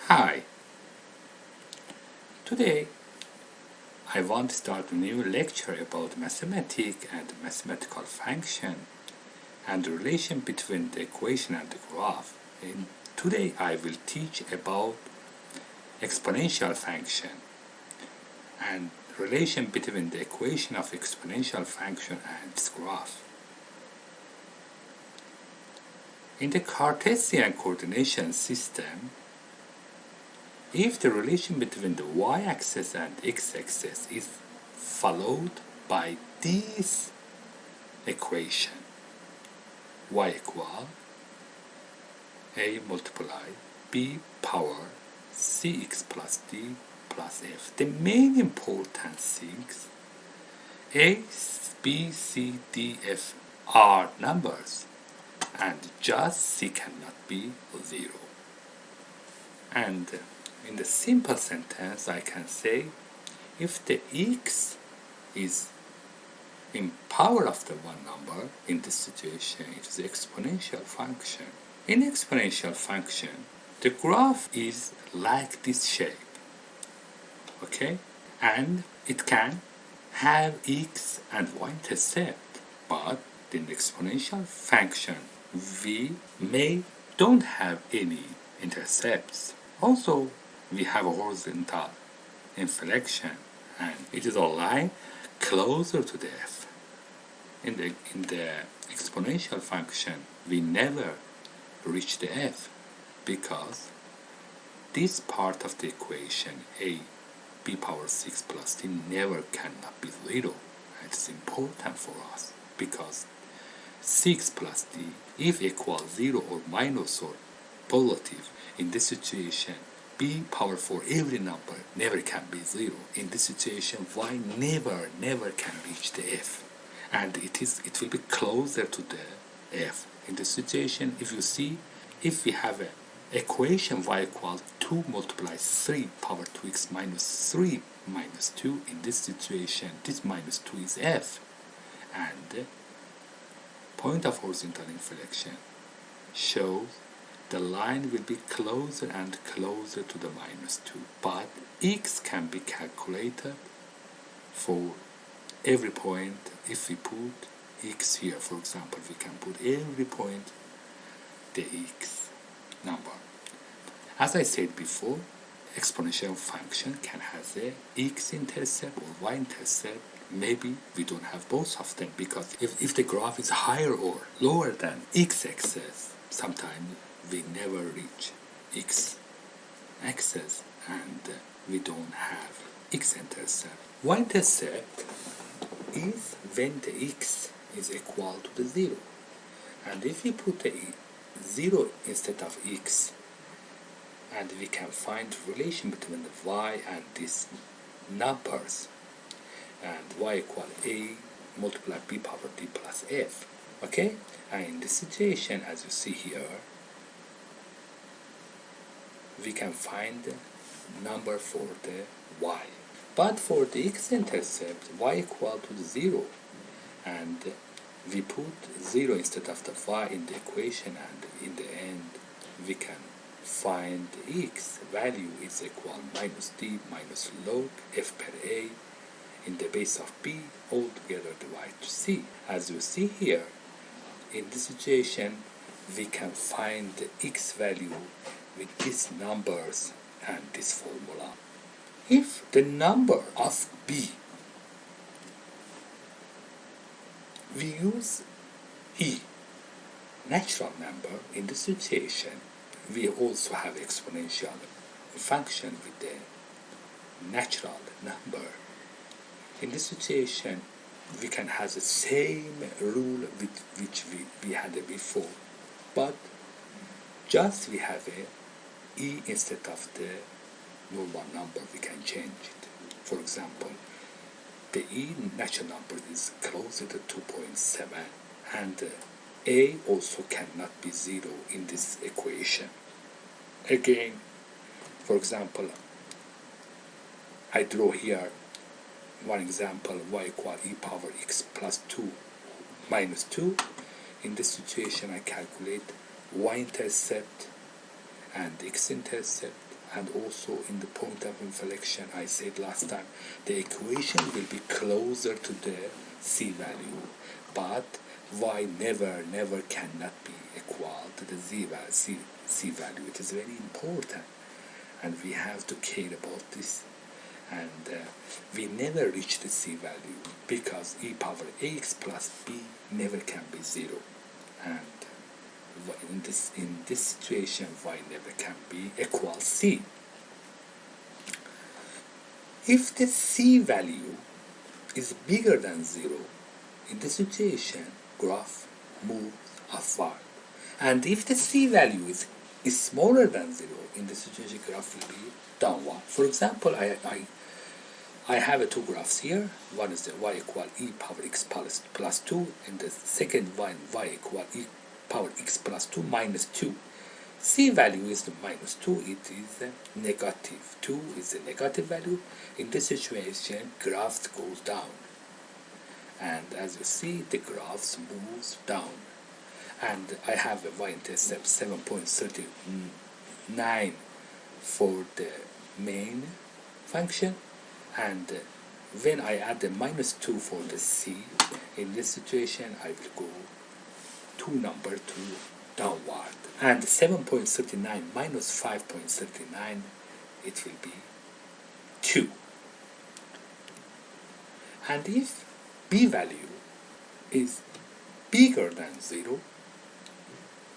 Hi, today I want to start a new lecture about mathematics and mathematical function and the relation between the equation and the graph. And today I will teach about exponential function and relation between the equation of exponential function and its graph. In the Cartesian coordination system, if the relation between the y-axis and x-axis is followed by this equation, y equal a multiply b power cx plus d plus f. The main important things, a, b, c, d, f are numbers, and just c cannot be 0. And in the simple sentence I can say, if the x is in power of the one number, in this situation it is exponential function. In exponential function, the graph is like this shape, okay? And it can have x and y-intercept, but in exponential function we don't have any intercepts. Also, we have a horizontal inflection, and it is a line closer to the f. In the exponential function, we never reach the f because this part of the equation, a b power 6 plus d, never cannot be 0. It's important for us because 6 plus d, if equals 0 or minus or positive, in this situation b power for every number never can be 0. In this situation y never can reach the f, and it will be closer to the f. In this situation, if you see, if we have an equation y equals 2 multiplies 3 power 2x minus 3 minus 2, in this situation this minus 2 is f, and point of horizontal inflection shows the line will be closer and closer to the minus 2, but x can be calculated for every point. If we put x here, for example, we can put every point the x number. As I said before, exponential function can have a x-intercept or y-intercept. Maybe we don't have both of them, because if the graph is higher or lower than x-axis, sometimes we never reach x-axis and we don't have x-intercept. Y-intercept is when the x is equal to the 0, and if we put the 0 instead of x, and we can find relation between the y and these numbers, and y equal a multiply b power d plus f, okay? And in this situation, as you see here, we can find the number for the y. But for the x-intercept, y equal to the 0, and we put 0 instead of the y in the equation, and in the end we can find the x value is equal minus d minus log f per a in the base of b all together divided to c. As you see here, in this situation we can find the x value with these numbers and this formula. If the number of b, we use e, natural number, in this situation we also have exponential function with the natural number. In this situation we can have the same rule with which we had it before, but just we have a e instead of the normal number, we can change it. For example, the e natural number is closer to 2.7, and a also cannot be 0 in this equation. Again, for example, I draw here one example, y equal e power x plus 2 minus 2. In this situation I calculate y-intercept and x-intercept. and also in the point of inflection, I said last time, the equation will be closer to the c value, but y never cannot be equal to the c value. It is very important, and we have to care about this. And we never reach the c value because e power ax plus b never can be 0, and in this situation y never can be equal c. If the c value is bigger than 0, in this situation graph moves upward, and if the c value is smaller than 0, in this situation graph will be downward. For example, I have two graphs here. One is the y equal e power x plus 2, and the second one y equal e power x plus 2 minus 2. C value is the minus 2, it is negative. 2 is a negative value. In this situation, graph goes down. And as you see, the graph moves down. And I have a y-intercept 7.39 for the main function. And when I add the minus 2 for the c, in this situation, I will go 2 number to downward. And 7.39 minus 5.39, it will be 2. And if b value is bigger than 0,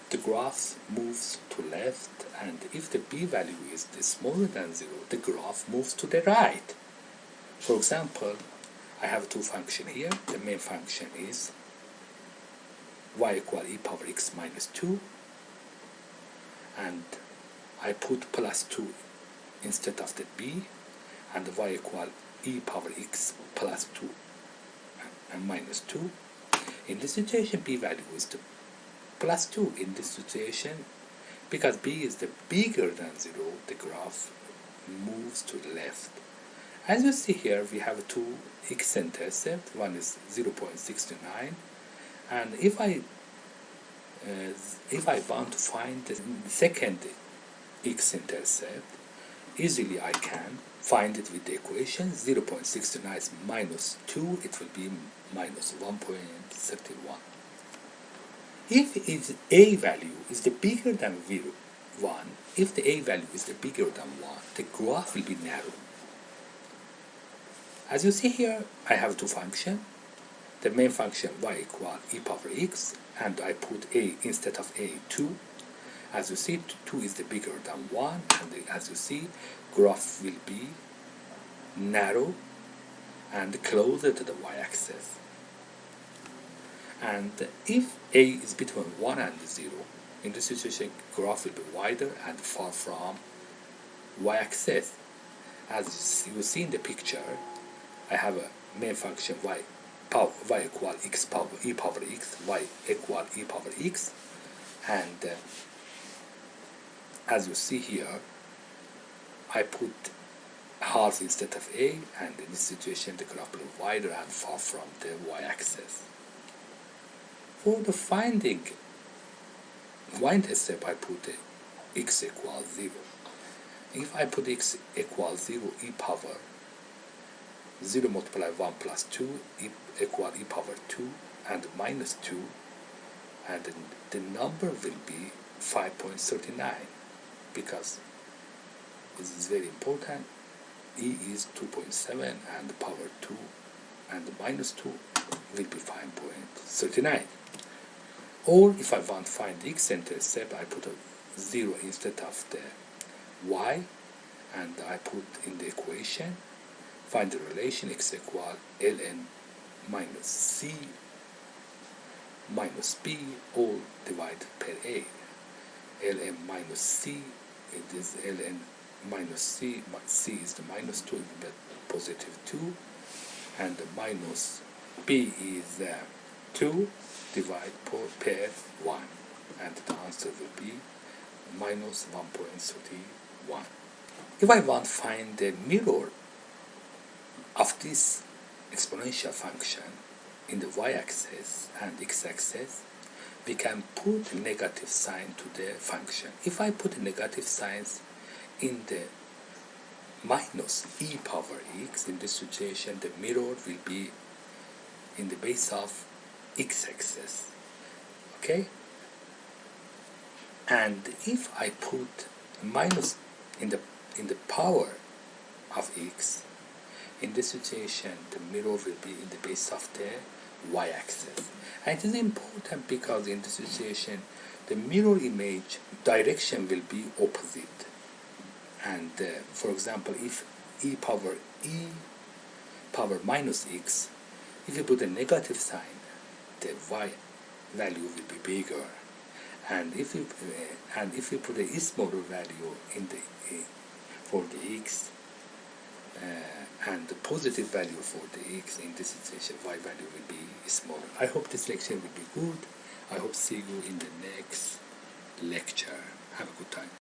the graph moves to left, and if the b value is smaller than 0, the graph moves to the right. For example, I have two functions here. The main function is y equal e power x minus 2, and I put plus 2 instead of the b, and y equal e power x plus 2 and minus 2. In this situation, b value is the plus 2. In this situation, because b is the bigger than 0, the graph moves to the left. As you see here, we have two x-intercept. One is 0.69, and if I want to find the second x-intercept, easily I can find it with the equation. 0.69 is minus 2, it will be minus 1.31. If its a value is the bigger than 1, if the a value is the bigger than 1, the graph will be narrow. As you see here, I have two functions. The main function y equal e power x, and I put a instead of a 2. As you see, 2 is the bigger than 1, and as you see, graph will be narrow and closer to the y-axis. And if a is between 1 and 0, in this situation, graph will be wider and far from y-axis. As you see in the picture, I have a main function y equal x power e power x, y equal e power x, and as you see here, I put half instead of a, and in this situation the graph will be wider and far from the y-axis. For the finding y-intercept, I put x equals 0. If I put x equals 0, e power 0 multiply 1 plus 2 equal e power 2 and minus 2, and the number will be 5.39, because this is very important. E is 2.7 and power 2 and minus 2 will be 5.39. Or if I want to find the x-intercept, I put a 0 instead of the y, and I put in the equation, find the relation x equal ln minus c minus b, all divided per a. ln minus c, it is ln minus c, c is the minus 2, but positive 2, and the minus b is 2 divided per 1, and the answer will be minus 1.31. If I want to find the mirror of this exponential function in the y-axis and x-axis, we can put a negative sign to the function. If I put a negative sign in the minus e power x. In this situation, the mirror will be in the base of x-axis. Okay? And if I put minus in the power of x, in this situation the mirror will be in the base of the y-axis. And it is important because in this situation the mirror image direction will be opposite. And for example, if e power minus x, if you put a negative sign, the y value will be bigger. And if you put a smaller value in the for the x, and the positive value for the x, in this situation y value will be smaller. I hope this lecture will be good. I hope see you in the next lecture. Have a good time.